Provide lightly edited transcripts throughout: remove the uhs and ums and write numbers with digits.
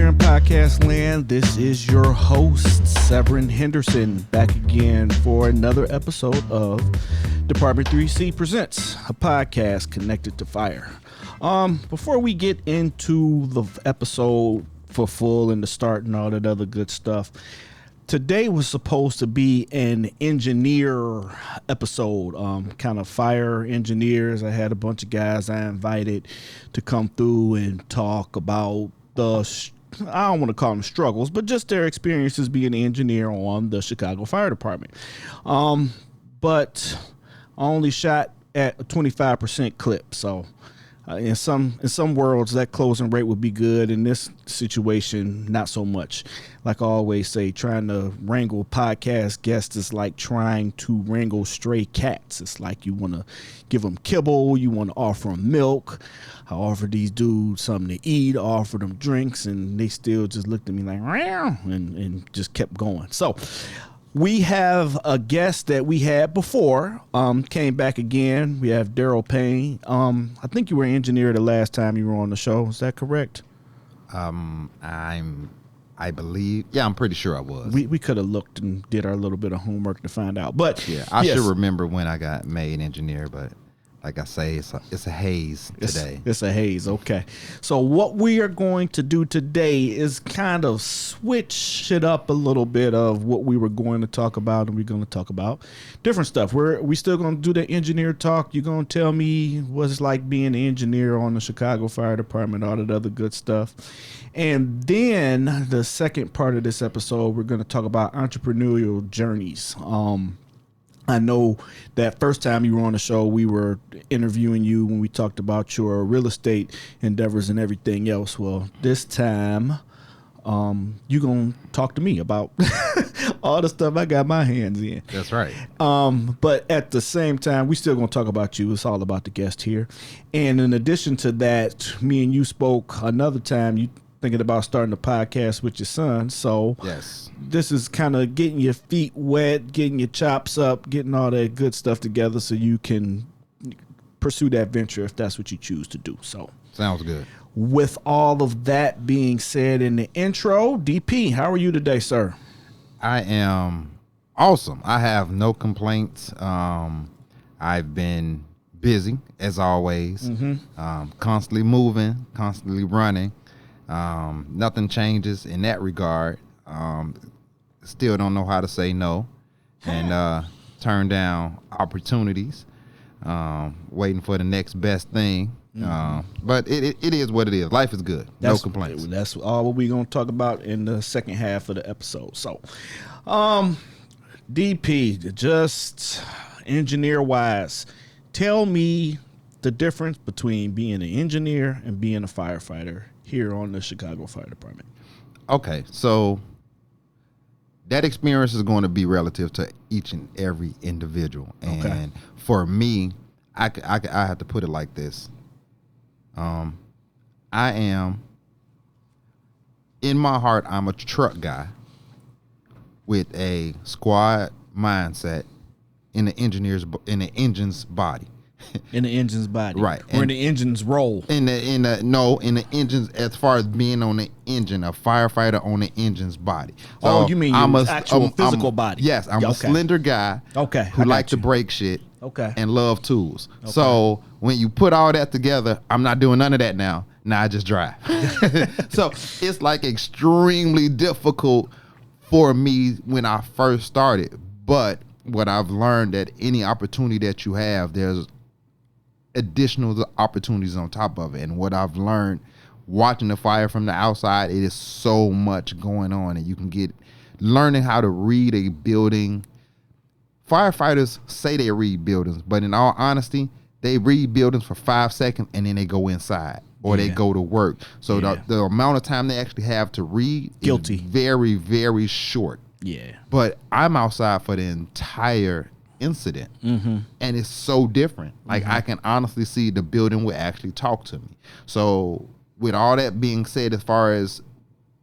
Severen Podcast Land. This is your host, Severen Henderson, back again for another episode of Department 3C Presents, a podcast connected to fire. Before we get into the episode for full and the start and all that other good stuff, today was supposed to be an engineer episode, kind of fire engineers. I had a bunch of guys I invited to come through and talk about I don't want to call them struggles, but just their experiences being an engineer on the Chicago Fire Department. But I only shot at a 25% clip, so in some worlds that closing rate would be good. In this situation, not so much. Like I always say, trying to wrangle podcast guests is like trying to wrangle stray cats. It's like you want to give them kibble, you want to offer them milk. I offered these dudes something to eat, offered them drinks, and they still just looked at me like, meow, and just kept going. So we have a guest that we had before, came back again. We have Darrell Payne. I think you were an engineer the last time you were on the show. Is that correct? I believe, I'm pretty sure I was. We could have looked and did our little bit of homework to find out. But yeah, I should remember when I got made engineer, but like I say, it's a haze today. It's a haze, okay. So what we are going to do today is kind of switch it up a little bit of what we were going to talk about, and we're going to talk about different stuff. We still going to do the engineer talk. You're going to tell me what it's like being an engineer on the Chicago Fire Department, all that other good stuff. And then the second part of this episode, we're going to talk about entrepreneurial journeys. I know that first time you were on the show, we were interviewing you when we talked about your real estate endeavors and everything else. Well, this time, you're going to talk to me about all the stuff I got my hands in. That's right. But at the same time, we still going to talk about you. It's all about the guest here. And in addition to that, me and you spoke another time. You thinking about starting a podcast with your son. So yes, this is kind of getting your feet wet, getting your chops up, getting all that good stuff together so you can pursue that venture if that's what you choose to do. So sounds good. With all of that being said in the intro, DP, how are you today, sir? I am awesome. I have no complaints. I've been busy as always, constantly moving, constantly running. Nothing changes in that regard. Still don't know how to say no and turn down opportunities, waiting for the next best thing. But it is what it is. Life is good. No complaints. That's all what we're going to talk about in the second half of the episode. So, DP, just engineer-wise, tell me the difference between being an engineer and being a firefighter here on the Chicago Fire Department. Okay, so that experience is going to be relative to each and every individual. And for me, I have to put it like this. I am, in my heart, I'm a truck guy with a squad mindset in the engine's body. In the engine's body, right? Or in the engine's role. In the engine's, as far as being on the engine, a firefighter on the engine's body. So you mean I'm actual physical body? Yes, I'm a slender guy. Who like to break shit. And love tools. So when you put all that together, I'm not doing none of that now. Now I just drive. So it's like extremely difficult for me when I first started. But what I've learned, that any opportunity that you have, there's additional opportunities on top of it. And what I've learned watching the fire from the outside, it is so much going on, and you can get learning how to read a building. Firefighters say they read buildings, but in all honesty, they read buildings for 5 seconds and then they go inside or they go to work. So the amount of time they actually have to read is very, very short. Yeah. But I'm outside for the entire incident, and it's so different. Like I can honestly see the building will actually talk to me. So with all that being said, as far as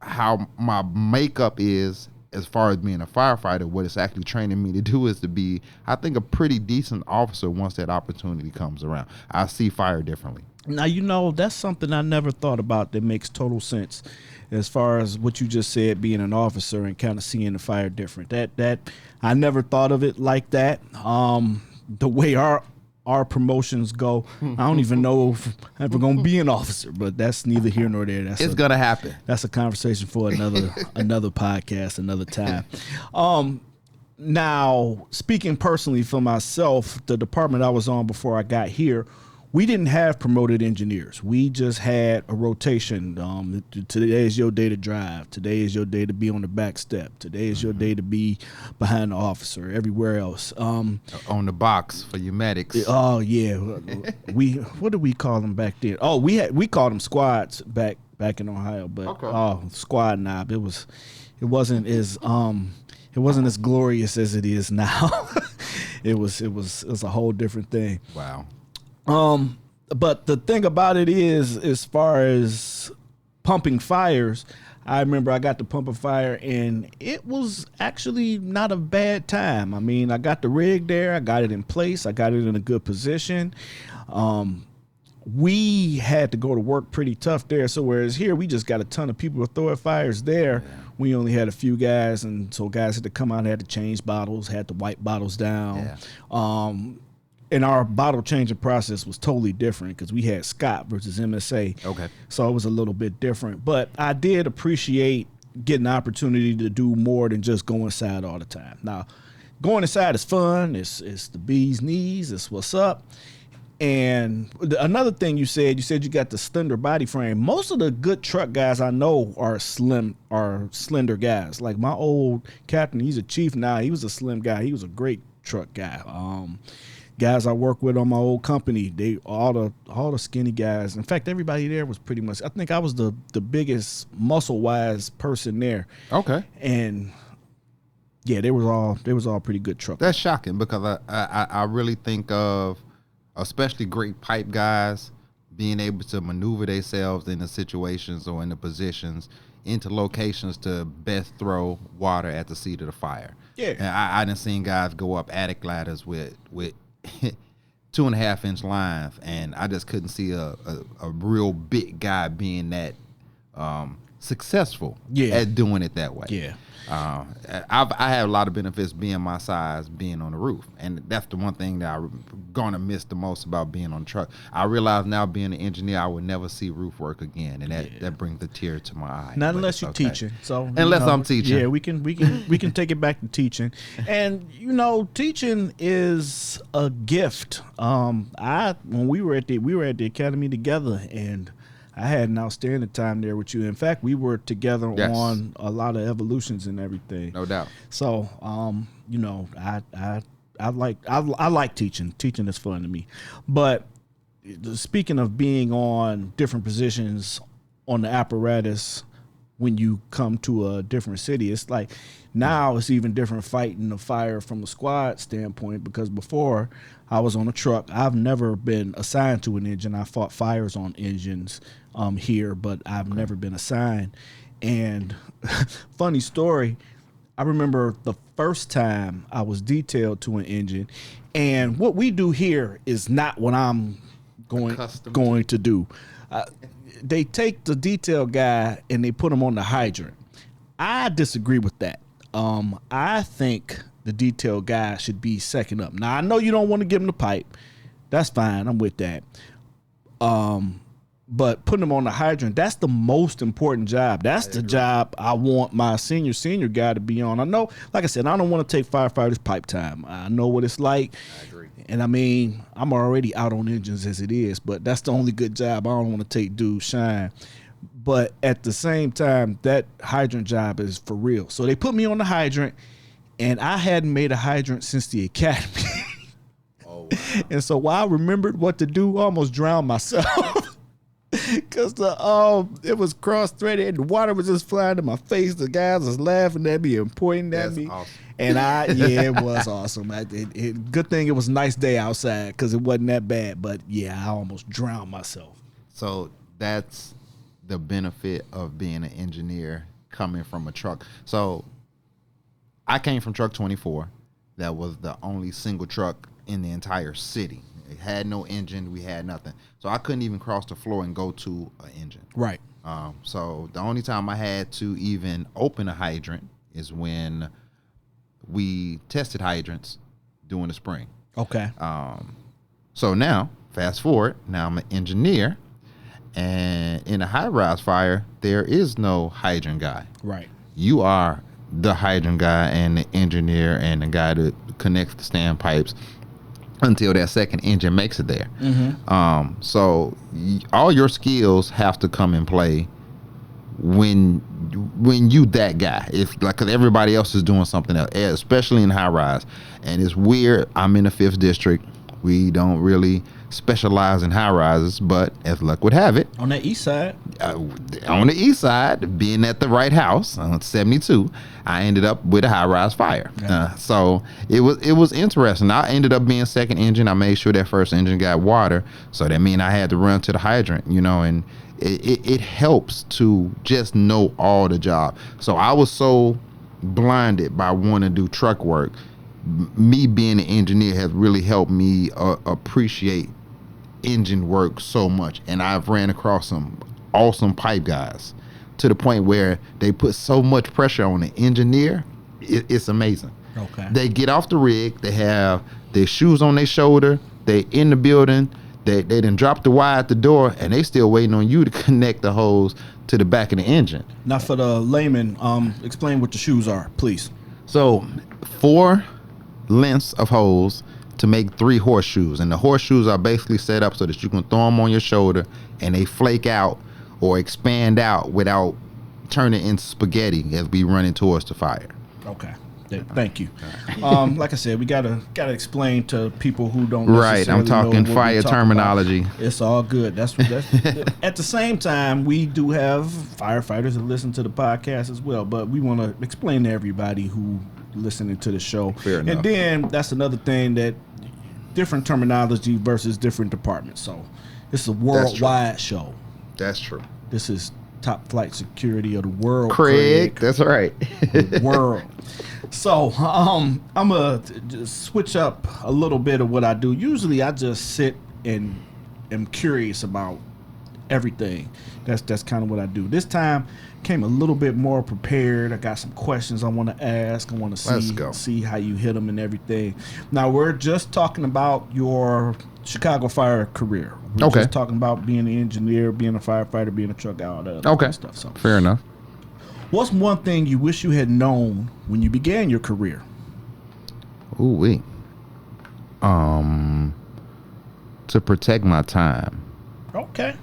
how my makeup is as far as being a firefighter, what it's actually training me to do is to be, I think, a pretty decent officer once that opportunity comes around. I see fire differently. Now, that's something I never thought about that makes total sense as far as what you just said, being an officer and kind of seeing the fire different. That I never thought of it like that. The way our promotions go, I don't even know if I'm ever going to be an officer, but that's neither here nor there. It's going to happen. That's a conversation for another podcast, another time. Now, speaking personally for myself, the department I was on before I got here, we didn't have promoted engineers. We just had a rotation. Today is your day to drive. Today is your day to be on the back step. Today is your day to be behind the officer. Everywhere else, on the box for your medics. Oh yeah, what did we call them back then? Oh, we called them squads back in Ohio, but squad knob. It wasn't as glorious as it is now. It was a whole different thing. Wow. But the thing about it is, as far as pumping fires, I remember I got to pump a fire and it was actually not a bad time. I mean, I got the rig there, I got it in place, I got it in a good position. We had to go to work pretty tough there. So whereas here we just got a ton of people throwing fires there, we only had a few guys, and so guys had to come out and had to change bottles, had to wipe bottles down. And our bottle changing process was totally different because we had Scott versus MSA. Okay. So it was a little bit different. But I did appreciate getting the opportunity to do more than just go inside all the time. Now, going inside is fun. It's the bee's knees. It's what's up. And another thing you said you got the slender body frame. Most of the good truck guys I know are slender guys. Like my old captain, he's a chief now. He was a slim guy. He was a great truck guy. Guys I work with on my old company, they all the skinny guys. In fact, everybody there was pretty much. I think I was the biggest muscle wise person there. Okay. And yeah, they was all pretty good truckers. That's shocking because I really think of especially great pipe guys being able to maneuver themselves into situations or into positions, into locations to best throw water at the seat of the fire. Yeah. And I done seen guys go up attic ladders with 2.5 inch lines, and I just couldn't see a real big guy being that successful at doing it that way. Yeah. I have a lot of benefits being my size, being on the roof, and that's the one thing that I'm gonna miss the most about being on the truck. I realize now, being an engineer, I would never see roof work again, and that brings a tear to my eye. Not unless you're teaching. So unless I'm teaching, yeah, we can take it back to teaching, and teaching is a gift. When we were at the academy together, and I had an outstanding time there with you. In fact, we were together on a lot of evolutions and everything. No doubt. So, I like teaching. Teaching is fun to me. But speaking of being on different positions on the apparatus, when you come to a different city, it's like now it's even different fighting the fire from a squad standpoint, because before I was on a truck. I've never been assigned to an engine. I fought fires on engines here, but I've never been assigned. And funny story, I remember the first time I was detailed to an engine, and what we do here is not what I'm going to do. They take the detail guy and they put him on the hydrant. I disagree with that. I think the detail guy should be second up. Now, I know you don't want to give him the pipe. That's fine. I'm with that. But putting him on the hydrant, that's the most important job. That's the job I want my senior guy to be on. I know, like I said, I don't want to take firefighters' pipe time. I know what it's like. I agree. And I mean, I'm already out on engines as it is, but that's the only good job. I don't want to take dudes shine. But at the same time, that hydrant job is for real. So they put me on the hydrant, and I hadn't made a hydrant since the academy. Oh, wow. And so while I remembered what to do, I almost drowned myself. Because it was cross-threaded and the water was just flying in my face. The guys was laughing at me and pointing at me. Awesome. And it was awesome. Good thing it was a nice day outside because it wasn't that bad. But, yeah, I almost drowned myself. So that's the benefit of being an engineer coming from a truck. So I came from truck 24. That was the only single truck in the entire city. It had no engine. We had nothing. So I couldn't even cross the floor and go to an engine. Right. So the only time I had to even open a hydrant is when we tested hydrants during the spring. Okay. So now, fast forward, now I'm an engineer, and in a high-rise fire, there is no hydrant guy. Right. You are the hydrant guy and the engineer and the guy that connects the standpipes until that second engine makes it there. Mm-hmm. So all your skills have to come in play when you that guy. If like, cause everybody else is doing something else, especially in high rise. And it's weird. I'm in the 5th district. We don't really specialize in high rises, but as luck would have it, on the east side, being at the right house on 72, I ended up with a high rise fire. Yeah. So it was interesting. I ended up being second engine. I made sure that first engine got water, so that meant I had to run to the hydrant, and it helps to just know all the job. So I was so blinded by wanting to do truck work. Me being an engineer has really helped me appreciate engine work so much, and I've ran across some awesome pipe guys to the point where they put so much pressure on the engineer. It's amazing. Okay. They get off the rig, they have their shoes on their shoulder, they in the building, they done drop the wire at the door, and they still waiting on you to connect the hose to the back of the engine. Now for the layman, explain what the shoes are, please. So 4 lengths of hose to make 3 horseshoes, and the horseshoes are basically set up so that you can throw them on your shoulder and they flake out or expand out without turning into spaghetti as we run towards the fire. Okay. Thank you. Like I said, we gotta explain to people who don't necessarily right. I'm talking know fire terminology. About. It's all good. That's at the same time, we do have firefighters that listen to the podcast as well, but we want to explain to everybody who listening to the show. Fair enough. And then that's another thing, that different terminology versus different departments. So it's a worldwide show. That's true. This is top flight security of the world, Craig. That's right. The world. So I'm gonna just switch up a little bit of what I do. Usually I just sit and am curious about everything. That's kind of what I do. This time came a little bit more prepared. I got some questions I want to ask. I want to see how you hit them and everything. Now we're just talking about your Chicago fire career. We're just talking about being an engineer, being a firefighter, being a truck guy, all that other stuff. So fair enough. What's one thing you wish you had known when you began your career? To protect my time. Okay.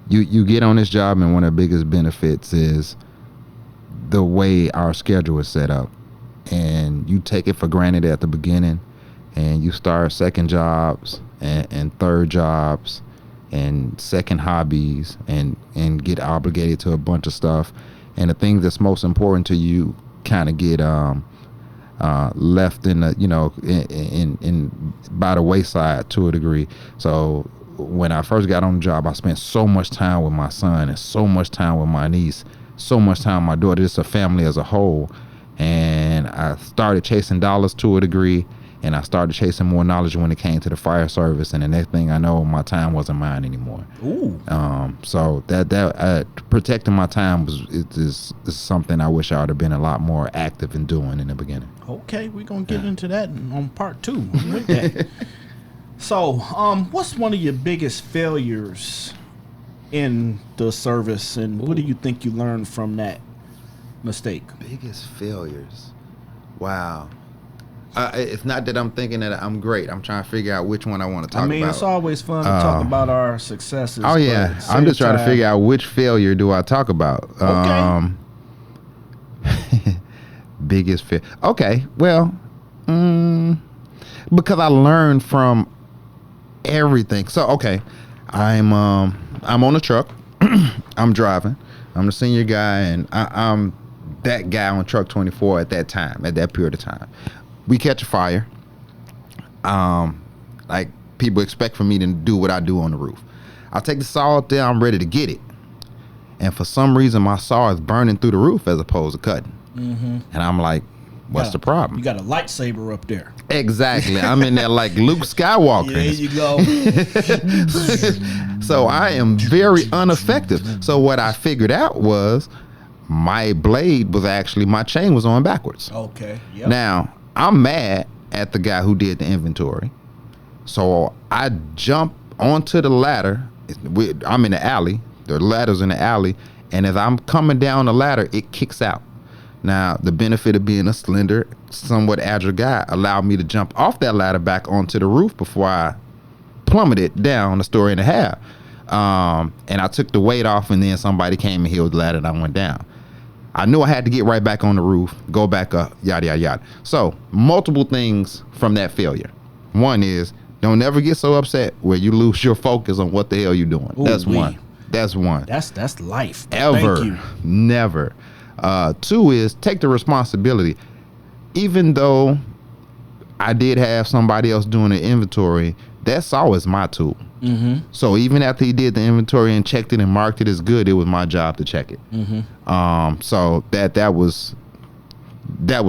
You get on this job, and one of the biggest benefits is the way our schedule is set up, and you take it for granted at the beginning, and you start second jobs and third jobs and second hobbies and get obligated to a bunch of stuff, and the things that's most important to you kind of get left in the in by the wayside to a degree. So when I first got on the job, I spent so much time with my son and so much time with my niece, so much time with my daughter, just a family as a whole. And I started chasing dollars to a degree, and I started chasing more knowledge when it came to the fire service. And the next thing I know, my time wasn't mine anymore. Ooh. So that protecting my time is something I wish I would have been a lot more active in doing in the beginning. Okay, we're gonna get into that on part 2 with that. So, what's one of your biggest failures in the service, and what do you think you learned from that mistake? Biggest failures? Wow. It's not that I'm thinking that I'm great. I'm trying to figure out which one I want to talk about. It's always fun to talk about our successes. Oh, yeah. I'm just trying to figure out which failure do I talk about. Okay. Biggest failure. Okay. Well, because I learned from everything. So, okay. I'm on a truck. I'm driving. I'm the senior guy, and I'm that guy on truck 24 at that time, at that period of time. We catch a fire. Like people expect for me to do what I do on the roof. I take the saw up there. I'm ready to get it. And for some reason, my saw is burning through the roof as opposed to cutting. And I'm like, what's the problem? You got a lightsaber up there. Exactly. I'm in there like Luke Skywalker. There you go. So I am very ineffective. So what I figured out was my blade was actually, my chain was on backwards. Okay. Yep. Now, I'm mad at the guy who did the inventory. So I jump onto the ladder. I'm in the alley. The ladder's in the alley. And as I'm coming down the ladder, it kicks out. Now, the benefit of being a slender, somewhat agile guy allowed me to jump off that ladder back onto the roof before I plummeted down a story and a half. And I took the weight off, and then somebody came and healed the ladder, and I went down. I knew I had to get right back on the roof, go back up, yada, yada, yada. So, multiple things from that failure. One is, don't ever get so upset where you lose your focus on what the hell you're doing. Ooh, That's one. That's one. That's life. Ever. Thank you. Never. Two is take the responsibility. Even though I did have somebody else doing the inventory, that's always my tool. Mm-hmm. So even after he did the inventory and checked it and marked it as good, it was my job to check it. Mm-hmm. So that was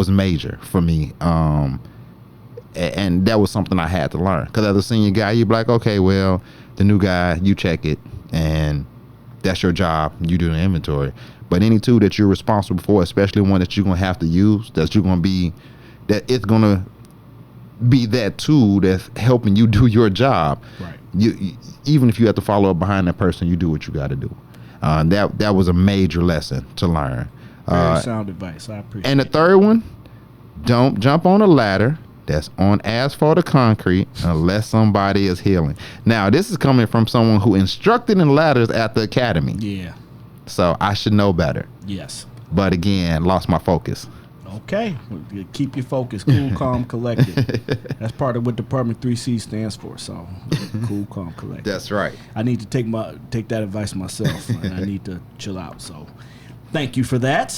major for me. And that was something I had to learn. Because as a senior guy, you'd be like, okay, well, the new guy, you check it, and that's your job. You do the inventory. But any tool that you're responsible for, especially one that you're going to have to use, that it's going to be that tool that's helping you do your job. Right. You even if you have to follow up behind that person, you do what you got to do. That was a major lesson to learn. Very sound advice. I appreciate it. And the third one, don't jump on a ladder that's on asphalt or concrete unless somebody is healing. Now, this is coming from someone who instructed in ladders at the academy. Yeah. So I should know better. Yes. But again, lost my focus. Okay. Keep your focus. Cool, calm, collected. That's part of what Department 3C stands for. So cool, calm, collected. That's right. I need to take that advice myself. And I need to chill out. So thank you for that.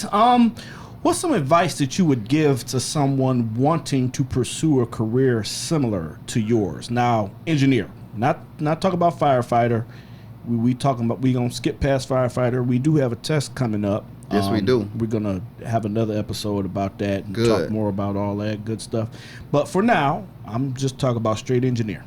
What's some advice that you would give to someone wanting to pursue a career similar to yours? Now, engineer, not talk about firefighter. We gonna skip past firefighter. We do have a test coming up. Yes, we do. We're gonna have another episode about that and talk more about all that good stuff. But for now, I'm just talking about straight engineer.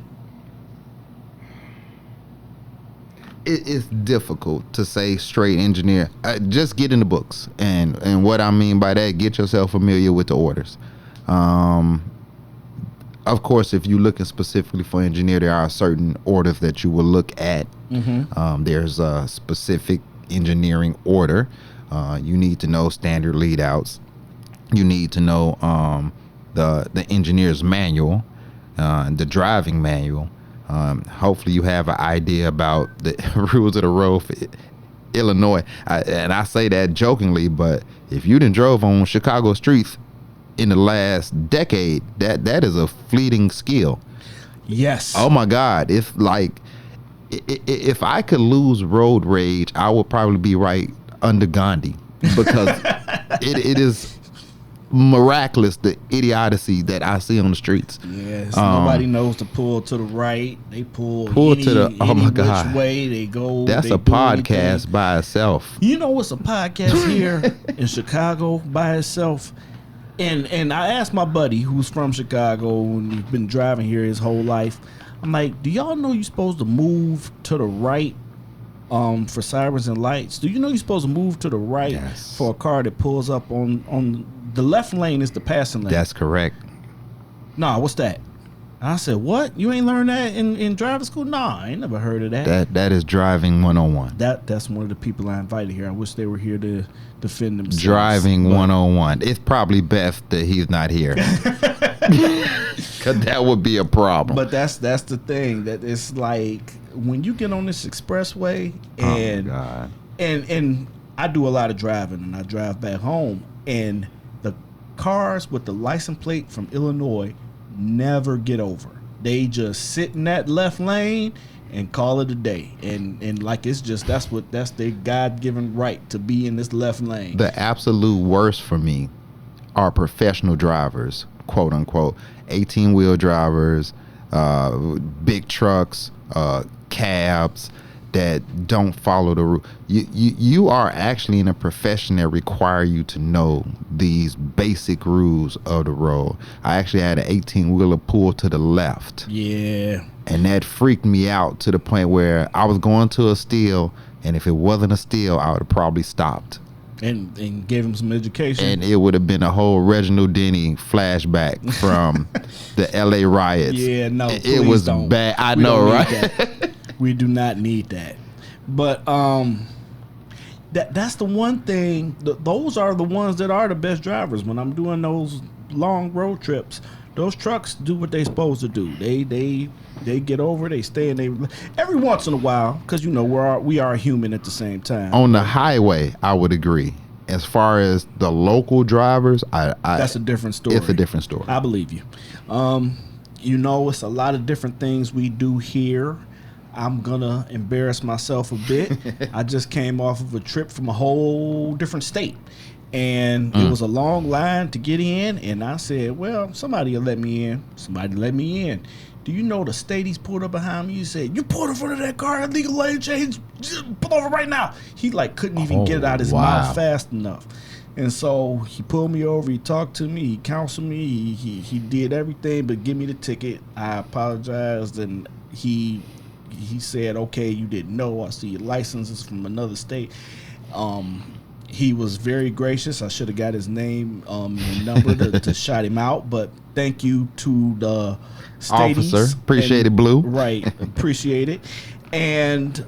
It is difficult to say straight engineer. Just get in the books, and what I mean by that, get yourself familiar with the orders. Of course, if you're looking specifically for engineer, there are certain orders that you will look at. Mm-hmm. There's a specific engineering order. You need to know standard lead outs. You need to know the engineer's manual, the driving manual. Hopefully you have an idea about the rules of the road for Illinois. And I say that jokingly, but if you done drove on Chicago streets in the last decade, that is a fleeting skill. Yes. Oh my God. It's like, if I could lose road rage, I would probably be right under Gandhi, because it is miraculous, the idiocy that I see on the streets. Yes, nobody knows to pull to the right. They pull to the oh my God, which way they go. That's a podcast by itself. You know what's a podcast here in Chicago by itself? And I asked my buddy who's from Chicago and he's been driving here his whole life. I'm like, do y'all know you're supposed to move to the right for sirens and lights? Do you know you're supposed to move to the right for a car that pulls up on the left lane is the passing lane? That's correct. Nah, what's that? And I said, what? You ain't learned that in driving school? Nah, I ain't never heard of that. That is driving 101. That's one of the people I invited here. I wish they were here to defend themselves. Driving 101. It's probably best that he's not here. Because that would be a problem. But that's the thing, that it's like when you get on this expressway and oh my God. And I do a lot of driving and I drive back home, and the cars with the license plate from Illinois never get over. They just sit in that left lane and call it a day, and like it's just that's their God-given right to be in this left lane. The absolute worst for me are professional drivers, quote unquote, 18-wheel drivers, big trucks, cabs that don't follow the rule. You are actually in a profession that require you to know these basic rules of the road. I actually had an 18-wheeler pull to the left. Yeah. And that freaked me out to the point where I was going to a steal, and if it wasn't a steal, I would have probably stopped. And gave him some education. And it would have been a whole Reginald Denny flashback from the LA riots. Yeah, no, it was don't. Bad. I know, right? We do not need that. But that's the one thing. Those are the ones that are the best drivers. When I'm doing those long road trips, those trucks do what they're supposed to do. They get over. They stay and they every once in a while, because we are human at the same time. On the highway, I would agree. As far as the local drivers, that's a different story. It's a different story. I believe you. It's a lot of different things we do here. I'm gonna embarrass myself a bit. I just came off of a trip from a whole different state, and it was a long line to get in. And I said, "Well, somebody will let me in. Somebody let me in." Do you know the state he's pulled up behind me? You said, "You pulled in front of that car, illegal lane change. Just pull over right now." He couldn't even get it out of his mouth fast enough. And so he pulled me over. He talked to me. He counseled me. He did everything but give me the ticket. I apologized, and he said, "Okay, you didn't know. I see your license is from another state." He was very gracious. I should have got his name and number to shout him out. But thank you to the officer. Appreciate it, Blue. Right. Appreciate it. And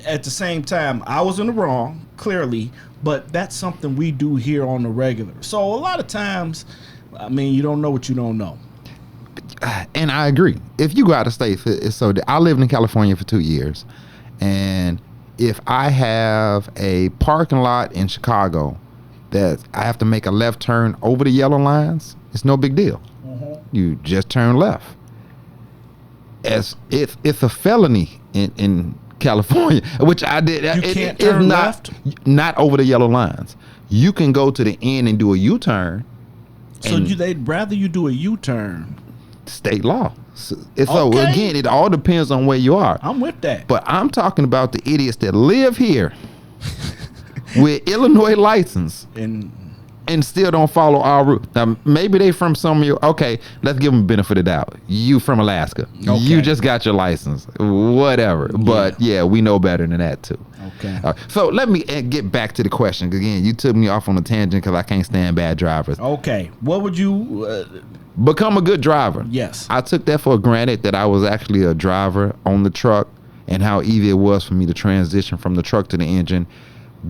at the same time, I was in the wrong, clearly. But that's something we do here on the regular. So a lot of times, you don't know what you don't know. And I agree. If you go out of state, I lived in California for 2 years, and if I have a parking lot in Chicago that I have to make a left turn over the yellow lines, it's no big deal. You just turn left. It's a felony in California, which I did. You can't turn left? Not over the yellow lines. You can go to the end and do a U-turn. So they'd rather you do a U-turn. State law. So again, it all depends on where you are. I'm with that. But I'm talking about the idiots that live here with Illinois license and still don't follow our route. Now, maybe they from some of your, okay, let's give them the benefit of the doubt. You from Alaska. Okay. You just got your license. Whatever. Yeah. But yeah, we know better than that too. Okay. So let me get back to the question. Again, you took me off on a tangent because I can't stand bad drivers. Okay. What would you... Become a good driver. Yes. I took that for granted that I was actually a driver on the truck, and how easy it was for me to transition from the truck to the engine.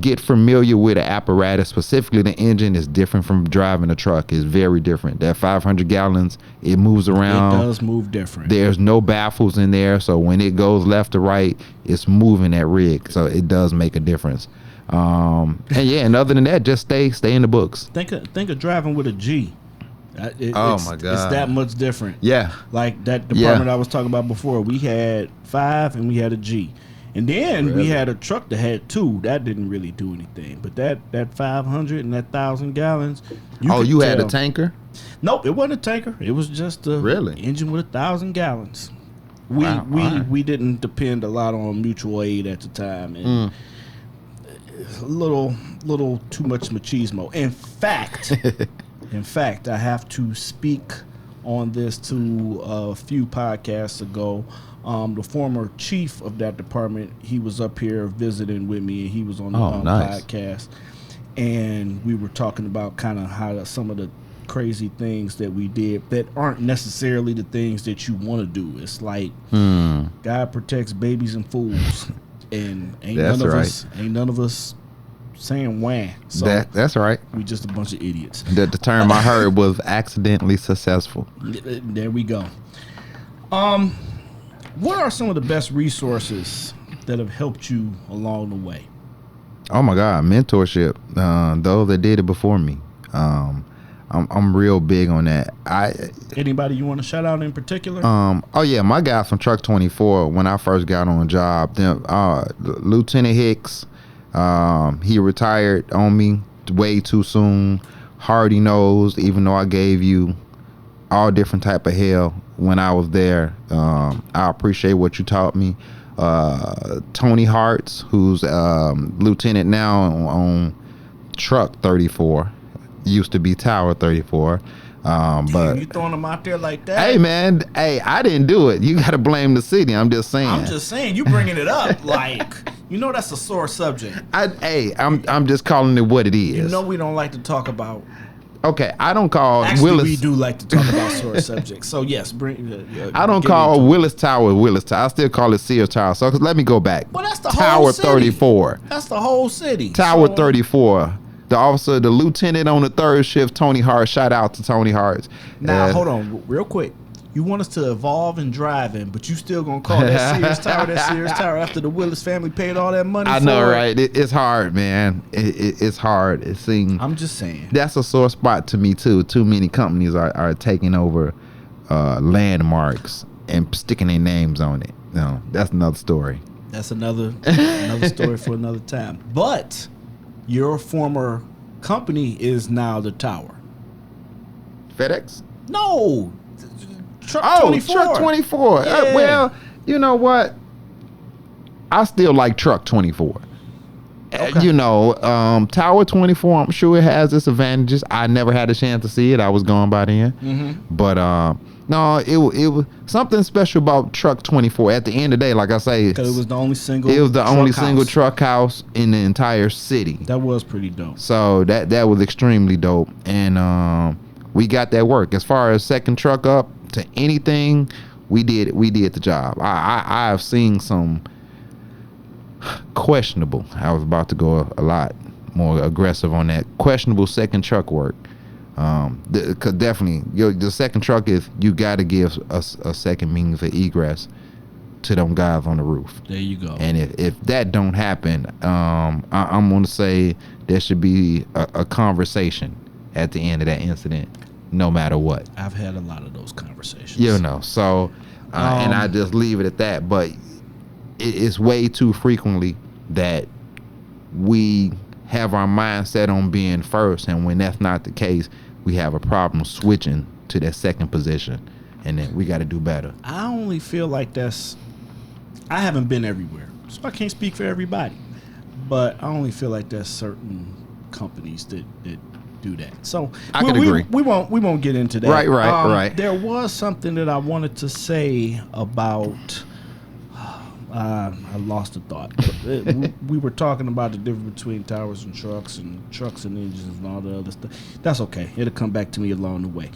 Get familiar with the apparatus, specifically the engine is different from driving a truck. It's very different. That 500 gallons, it moves around. It does move different. There's no baffles in there, so when it goes left to right, it's moving that rig. So it does make a difference. And other than that, just stay in the books. Think of driving with a G. My God. It's that much different. Yeah. Like that department I was talking about before, we had 5 and we had a G. And then we had a truck that had 2. That didn't really do anything. But that 500 and that 1,000 gallons. You had a tanker? Nope, it wasn't a tanker. It was just a engine with 1,000 gallons. We didn't depend a lot on mutual aid at the time. And a little too much machismo. In fact, I have to speak on this to a few podcasts ago. The former chief of that department, he was up here visiting with me, and he was on the podcast. And we were talking about kind of how some of the crazy things that we did that aren't necessarily the things that you want to do. It's like God protects babies and fools, and ain't none of us saying wah. So that's right. We just a bunch of idiots. The term I heard was accidentally successful. There we go. What are some of the best resources that have helped you along the way? Oh my God, mentorship. Those that did it before me. I'm real big on that. Anybody you want to shout out in particular? My guy from Truck 24 when I first got on the job. Lieutenant Hicks. He retired on me way too soon. Hardy knows, even though I gave you all different type of hell when I was there. I appreciate what you taught me. Tony Hart's, who's lieutenant now on truck 34, used to be Tower 34. But you throwing them out there like that? Hey man, I didn't do it. You got to blame the city. I'm just saying. You bringing it up like that's a sore subject. I'm just calling it what it is. We don't like to talk about. Okay, I don't call Actually, Willis. we do like to talk about sore subjects. So yes, I don't call Willis Tower Willis Tower. I still call it Sears Tower. So let me go back. Well, that's the Tower whole city. 34. That's the whole city. Tower 34. The lieutenant on the third shift, Tony Hart. Shout out to Tony Hart. Now, hold on, real quick. You want us to evolve and drive in, but you still gonna call that Sears Tower after the Willis family paid all that money? I know, right? It's hard, man. It's hard. It seems. I'm just saying. That's a sore spot to me too. Too many companies are taking over landmarks and sticking their names on it. No, that's another story. That's another story for another time. But your former company is now the Tower. FedEx? No. Truck 24. Truck 24. Yeah. Well, you know what? I still like Truck 24. Okay. Tower 24, I'm sure it has its advantages. I never had a chance to see it. I was gone by then. Mm-hmm. But no, it was something special about Truck 24. At the end of the day, like I say, because it was the only single. It was the only single truck house in the entire city. That was pretty dope. So that was extremely dope, and we got that work. As far as second truck up to anything, we did the job. I have seen some questionable. I was about to go a lot more aggressive on that questionable second truck work. Cause definitely the second truck is you got to give a second means of egress to them guys on the roof. There you go. And if that don't happen, I'm gonna say there should be a conversation at the end of that incident, no matter what. I've had a lot of those conversations. So and I just leave it at that. But it's way too frequently that we have our mindset on being first, and when that's not the case, we have a problem switching to that second position, and then we got to do better. I only feel like I haven't been everywhere, so I can't speak for everybody, but I only feel like there's certain companies that do that. So I could agree. We won't get into that. Right. There was something that I wanted to say about. I lost the thought. We were talking about the difference between towers and trucks and engines and all the other stuff. That's okay. It'll come back to me along the way.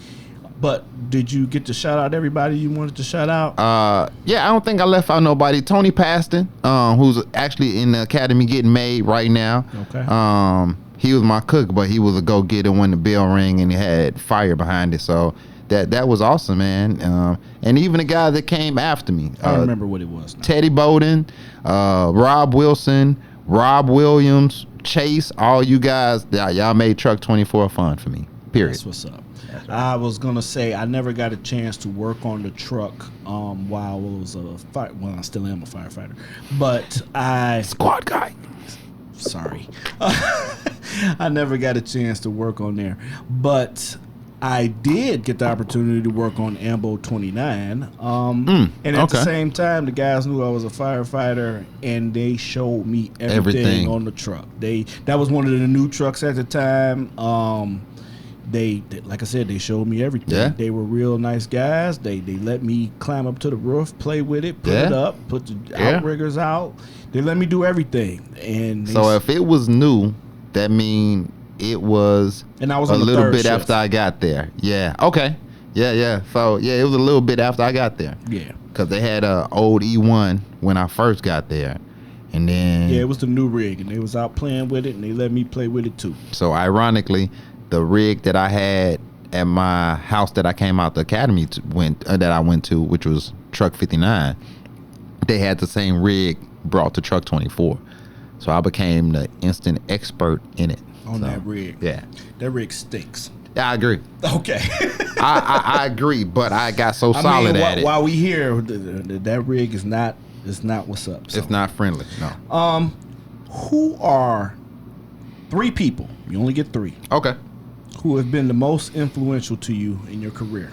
But did you get to shout out everybody you wanted to shout out? Yeah, I don't think I left out nobody. Tony Paston, who's actually in the academy getting made right now. Okay. He was my cook, but he was a go-getter when the bell rang and he had fire behind it. So that was awesome, man. And even the guy that came after me. I don't remember what it was now. Teddy Bowden, Rob Wilson, Rob Williams, Chase, all you guys, y'all made Truck 24 fun for me, period. That's what's up. I was going to say I never got a chance to work on the truck while I was I still am a firefighter. But Squad guy. Sorry. I never got a chance to work on there. But I did get the opportunity to work on Ambo 29. And at the same time, the guys knew I was a firefighter, and they showed me everything on the truck. That was one of the new trucks at the time. They like I said, they showed me everything. Yeah. They were real nice guys. They let me climb up to the roof, play with it, put it up, put the outriggers out. They let me do everything. And so if it was new, that mean it was, and I was a little bit shift after I got there. Yeah. Okay. Yeah. So yeah, it was a little bit after I got there. Yeah. Because they had a old E1 when I first got there, and then it was the new rig, and they was out playing with it, and they let me play with it too. So ironically, the rig that I had at my house that I came out the academy that I went to, which was Truck 59, they had the same rig brought to Truck 24. So I became the instant expert in it. On that rig. Yeah. That rig stinks. Yeah, I agree. Okay. I agree, but I got so solid at it. While we here, that rig is not what's up. So. It's not friendly, no. Who are 3 people, you only get 3. Okay. Who have been the most influential to you in your career?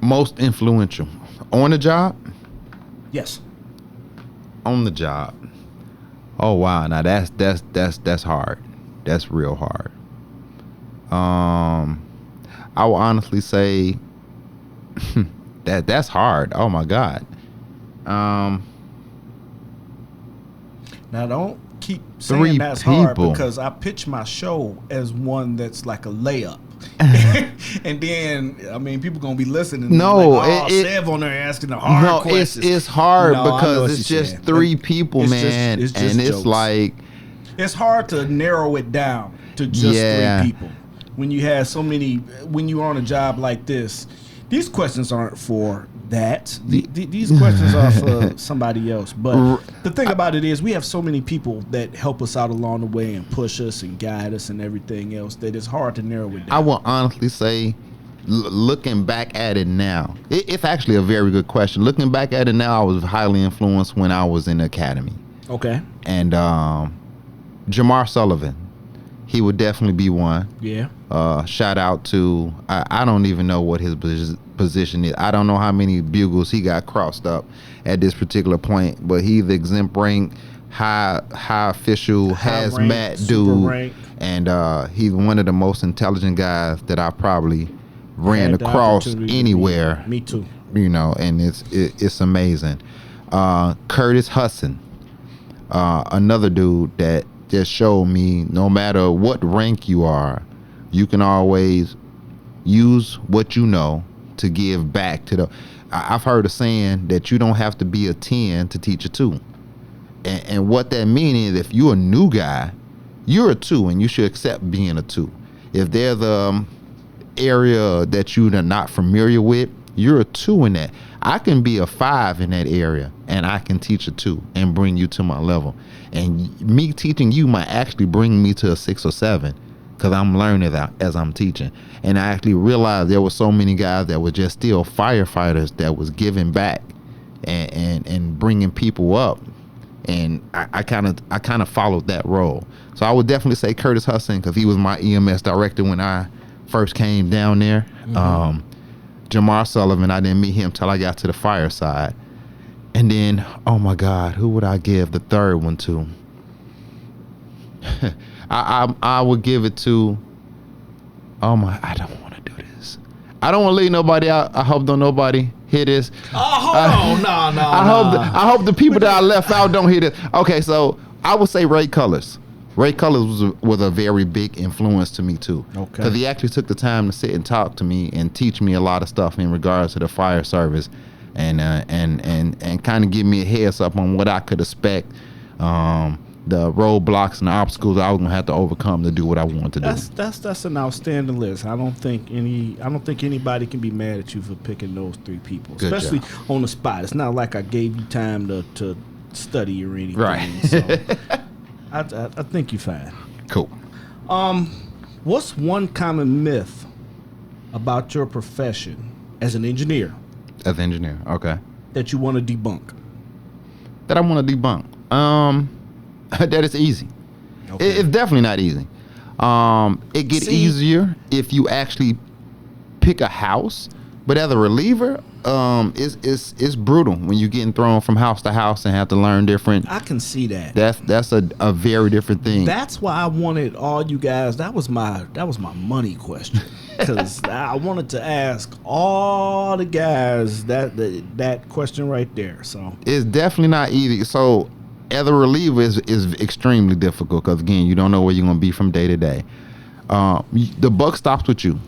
Most influential. On the job? Yes. on the job. Oh wow, now that's hard. That's real hard. I will honestly say that's hard. Oh my God. Now don't keep saying that's hard, because I pitch my show as one that's like a layup. And then, I mean, people gonna be listening. No, like, Sev on there asking the hard questions. It's hard because it's just three people, man, and it's like it's hard to narrow it down to just three people when you have so many. When you're on a job like this, these questions aren't for that. These questions are for somebody else. But the thing about it is, we have so many people that help us out along the way and push us and guide us and everything else that it's hard to narrow it down. I will honestly say, looking back at it now, it's actually a very good question. Looking back at it now, I was highly influenced when I was in the academy. Okay. And Jamar Sullivan, he would definitely be one. Yeah. Shout out to, I don't even know what his position is. I don't know how many bugles he got crossed up at this particular point, but he's the exempt rank, high official, hazmat dude, and he's one of the most intelligent guys that I probably ran across anywhere. Me too. You know, and it's amazing. Curtis Hudson, another dude that just showed me no matter what rank you are, you can always use what you know to give back to the. I've heard a saying that you don't have to be a 10 to teach a 2. And what that means is if you're a new guy, you're a 2 and you should accept being a 2. If there's a area that you're not familiar with, you're a 2 in that. I can be a 5 in that area and I can teach a 2 and bring you to my level. And me teaching you might actually bring me to a 6 or 7 because I'm learning that as I'm teaching. And I actually realized there were so many guys that were just still firefighters that was giving back and bringing people up. And I kind of followed that role. So I would definitely say Curtis Hudson because he was my EMS director when I first came down there. Mm-hmm. Jamar Sullivan, I didn't meet him till I got to the fire side. And then, oh my God, who would I give the third one to? I would give it to, I don't want to do this. I don't want to leave nobody out. I hope don't nobody hear this. Oh, hold on. No. I hope the people that I left out don't hear this. Okay, so I would say Ray Cullors. Ray Cullors was a very big influence to me too. Okay. Because he actually took the time to sit and talk to me and teach me a lot of stuff in regards to the fire service, and kind of give me a heads up on what I could expect, the roadblocks and the obstacles I was gonna have to overcome to do what I wanted to do. That's an outstanding list. I don't think anybody can be mad at you for picking those 3 people, Good especially job. On the spot. It's not like I gave you time to study or anything. Right. So I think you're fine. Cool. What's one common myth about your profession as an engineer? As an engineer, okay. That you want to debunk? That I want to debunk? That it's easy. Okay. It's definitely not easy. It gets easier if you actually pick a house, but as a reliever, it's brutal when you're getting thrown from house to house and have to learn different. I can see that. That's a very different thing. That's why I wanted all you guys. That was my money question, because I wanted to ask all the guys that question right there. So it's definitely not easy. So as a reliever is extremely difficult because again, you don't know where you're gonna be from day to day. The buck stops with you.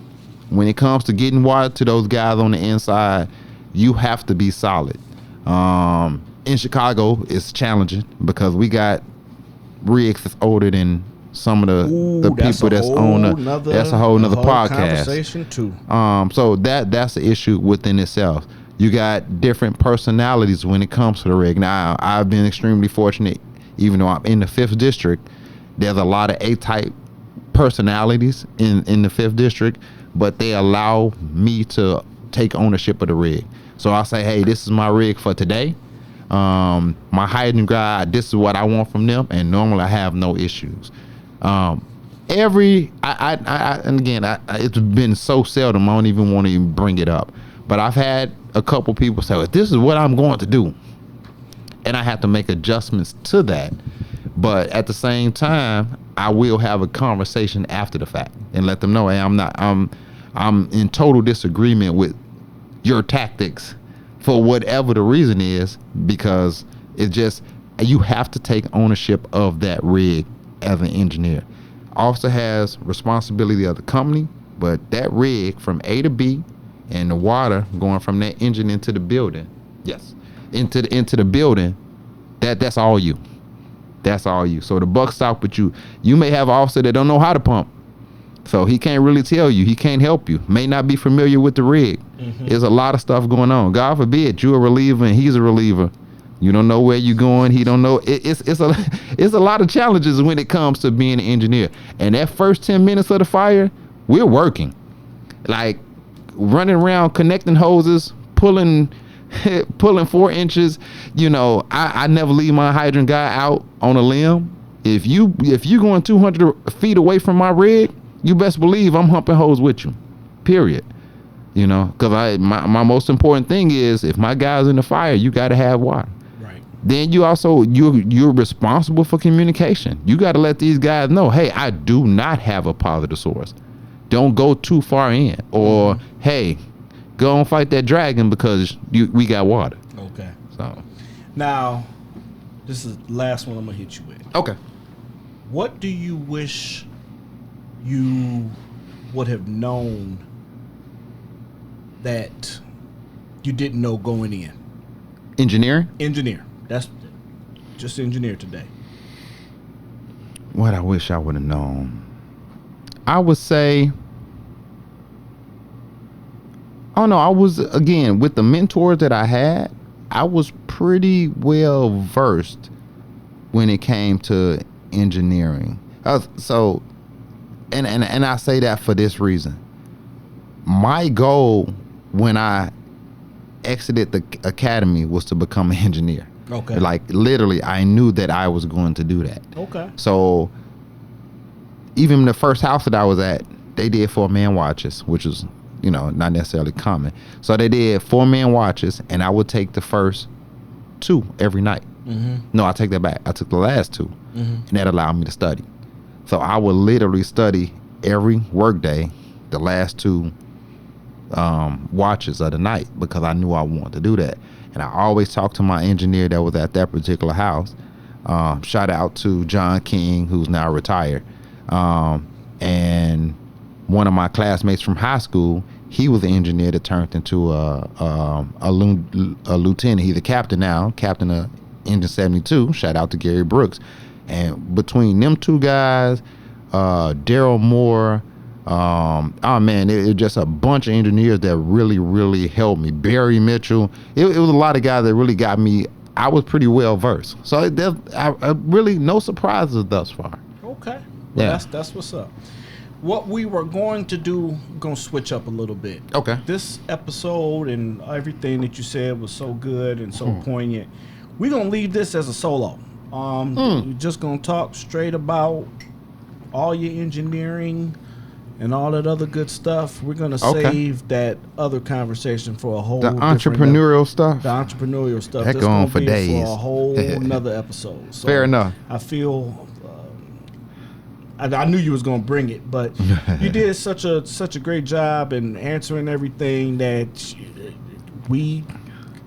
When it comes to getting water to those guys on the inside, you have to be solid. In Chicago, it's challenging because we got rigs that's older than some of the people that's on that's a whole nother podcast. Conversation too. So that's the issue within itself. You got different personalities when it comes to the rig. Now, I've been extremely fortunate, even though I'm in the 5th district, there's a lot of A-type personalities in the 5th district, but they allow me to take ownership of the rig. So I say, hey, this is my rig for today. My hiding guide, this is what I want from them, and normally I have no issues. And again, it's been so seldom I don't even want to even bring it up. But I've had a couple people say, this is what I'm going to do. and I have to make adjustments to that. But at the same time, I will have a conversation after the fact and let them know, hey, I'm in total disagreement with your tactics for whatever the reason is, because it's just, you have to take ownership of that rig as an engineer. Officer has responsibility of the company, but that rig from A to B and the water going from that engine into the building, into the building, that's all you. That's all you. So the buck stops with you. You may have an officer that don't know how to pump, so he can't really tell you. He can't help you. May not be familiar with the rig. There's a lot of stuff going on. God forbid you're a reliever and he's a reliever. You don't know where you're going. He don't know. It's a lot of challenges when it comes to being an engineer. And that first 10 minutes of the fire, we're working, like running around, connecting hoses, pulling 4 inches. I never leave my hydrant guy out on a limb. If you going 200 feet away from my rig, you best believe I'm humping hose with you, period. Because my most important thing is, if my guy's in the fire, you got to have water. Right. Then you're responsible for communication. You got to let these guys know, hey, I do not have a positive source. Don't go too far in, or hey, go and fight that dragon because we got water. Okay. So now, this is the last one I'm gonna hit you with. Okay. What do you wish you would have known that you didn't know going in? Engineer. That's just engineer today. What I wish I would have known, I would say, I was, again, with the mentors that I had, I was pretty well versed when it came to engineering. So, and I say that for this reason. My goal when I exited the academy was to become an engineer. Okay. Like, literally, I knew that I was going to do that. Okay. So, even the first house that I was at, they did 4-man watches, which was, not necessarily common. So they did 4-man watches, and I would take the first 2 every night. No, I take that back. I took the last 2, and that allowed me to study. So I would literally study every workday, the last 2 watches of the night, because I knew I wanted to do that. And I always talked to my engineer that was at that particular house. Shout out to John King, who's now retired. And one of my classmates from high school, he was an engineer that turned into a lieutenant. He's a captain now, captain of Engine 72. Shout out to Gary Brooks. And between them 2 guys, Darrell Moore, it was just a bunch of engineers that really, really helped me. Barry Mitchell. It was a lot of guys that really got me. I was pretty well versed. So I really, no surprises thus far. Okay. Well, yeah. That's what's up. What we were going to do, we're going to switch up a little bit. Okay. This episode and everything that you said was so good and so poignant. We're going to leave this as a solo. We're just going to talk straight about all your engineering and all that other good stuff. We're going to save that other conversation for a whole entrepreneurial stuff. The entrepreneurial stuff. That go on for days. For a whole another episode. So fair enough. I feel... I knew you was gonna bring it, but you did such a great job in answering everything that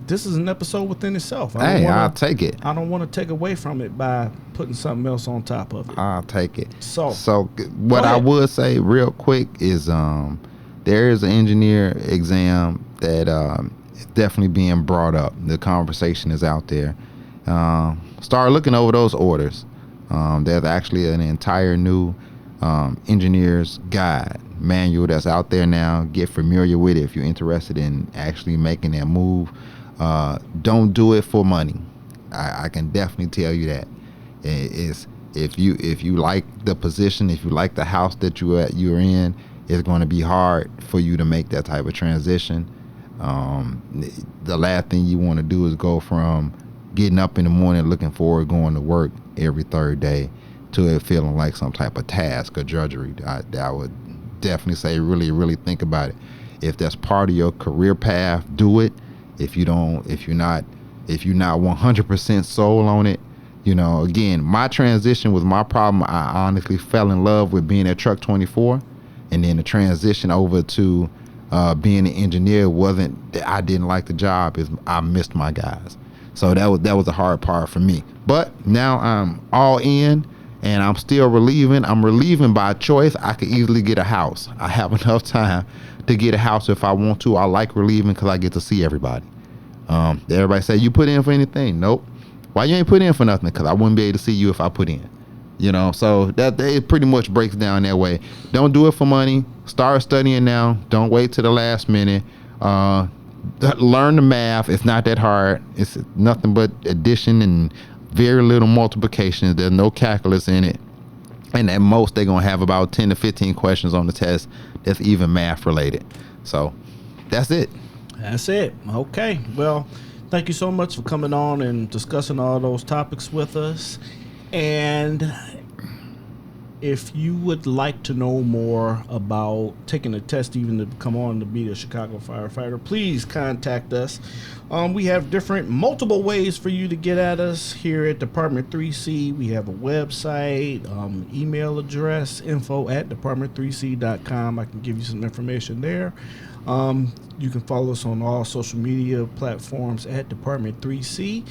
this is an episode within itself. I'll take it. I don't want to take away from it by putting something else on top of it. I'll take it. So what I would say real quick is there is an engineer exam that is definitely being brought up. The conversation is out there. Start looking over those orders. There's actually an entire new engineer's guide manual that's out there now. Get familiar with it if you're interested in actually making that move. Don't do it for money. I can definitely tell you that. It's if you like the position, if you like the house that you're in, it's going to be hard for you to make that type of transition. The last thing you want to do is go from getting up in the morning looking forward going to work every third day to it feeling like some type of task or drudgery. I would definitely say really, really think about it. If that's part of your career path, do it. If you're not if you're not 100% sold on it, you know, again, my transition was my problem. I honestly fell in love with being at Truck 24, and then the transition over to being an engineer wasn't that I didn't like the job, is I missed my guys. So that was a hard part for me. But now I'm all in, and I'm still relieving. I'm relieving by choice. I could easily get a house. I have enough time to get a house if I want to. I like relieving because I get to see everybody. Everybody say, you put in for anything? Nope. Why you ain't put in for nothing? Because I wouldn't be able to see you if I put in. You know, so that it pretty much breaks down that way. Don't do it for money. Start studying now. Don't wait till the last minute. Learn the math. It's not that hard. It's nothing but addition and very little multiplication. There's no calculus in it. And at most, they're going to have about 10 to 15 questions on the test that's even math related. So that's it. That's it. Okay. Well, thank you so much for coming on and discussing all those topics with us. And if you would like to know more about taking a test even to come on to be a Chicago firefighter, please contact us. We have multiple ways for you to get at us here at Department 3C. We have a website, email address, info@department3c.com. I can give you some information there. You can follow us on all social media platforms at Department 3C.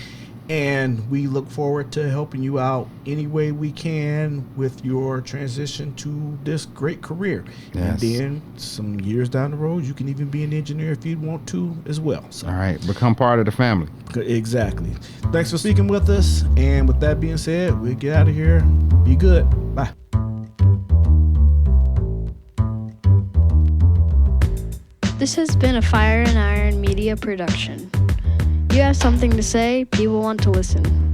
And we look forward to helping you out any way we can with your transition to this great career. Yes. And then some years down the road, you can even be an engineer if you want to as well. So, all right. Become part of the family. Exactly. Thanks for speaking with us. And with that being said, we'll get out of here. Be good. Bye. This has been a Fire and Iron Media production. You have something to say, people want to listen.